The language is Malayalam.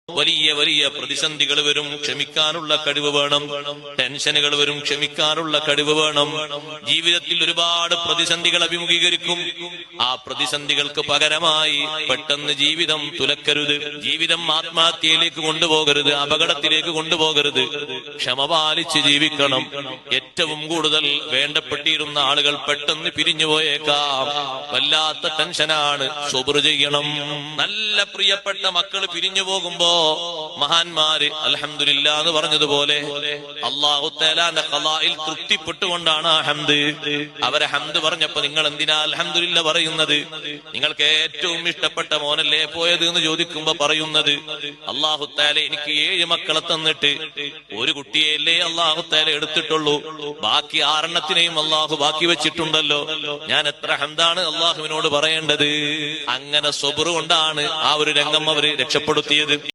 വലിയ വലിയ പ്രതിസന്ധികൾ വരും, ക്ഷമിക്കാനുള്ള കഴിവ് വേണം. ടെൻഷനുകൾ വരും, ക്ഷമിക്കാനുള്ള കഴിവ് വേണം. ജീവിതത്തിൽ ഒരുപാട് പ്രതിസന്ധികൾ അഭിമുഖീകരിക്കും. ആ പ്രതിസന്ധികൾക്ക് പകരമായി പെട്ടെന്ന് ജീവിതം തുലക്കരുത്. ജീവിതം ആത്മഹത്യയിലേക്ക് കൊണ്ടുപോകരുത്, അപകടത്തിലേക്ക് കൊണ്ടുപോകരുത്. ക്ഷമ പാലിച്ച് ജീവിക്കണം. ഏറ്റവും കൂടുതൽ വേണ്ടപ്പെട്ടിരുന്ന ആളുകൾ പെട്ടെന്ന് പിരിഞ്ഞുപോയേക്കാം. വല്ലാത്ത ടെൻഷനാണ്. സബ്ർ ചെയ്യണം. നല്ല പ്രിയപ്പെട്ട മക്കൾ പിരിഞ്ഞു പോകുമ്പോ മഹാന്മാര് അൽഹംദുലില്ലാ എന്ന് പറഞ്ഞതുപോലെ അല്ലാഹു തആലാന്റെ ഖളായിൽ തൃപ്തിപ്പെട്ടുകൊണ്ടാണ് ആ ഹംദ്. അവരെ ഹംദ് പറഞ്ഞപ്പോ നിങ്ങൾ എന്തിനാ അൽഹംദുലില്ലാ പറയുന്നത്? നിങ്ങൾക്ക് ഏറ്റവും ഇഷ്ടപ്പെട്ട മോനല്ലേ പോയത് എന്ന് ചോദിക്കുമ്പോ പറയുന്നത്, അല്ലാഹു തആല എനിക്ക് 7 മക്കളെ തന്നിട്ട് ഒരു കുട്ടിയെയല്ലേ അല്ലാഹു തആല എടുത്തിട്ടുള്ളൂ, ബാക്കി 6 അല്ലാഹു ബാക്കി വെച്ചിട്ടുണ്ടല്ലോ, ഞാൻ എത്ര ഹംദാണ് അല്ലാഹുവിനോട് പറയേണ്ടത്. അങ്ങനെ സബ്ർ കൊണ്ടാണ് ആ ഒരു രംഗം അവര് രക്ഷപ്പെടുത്തിയത്.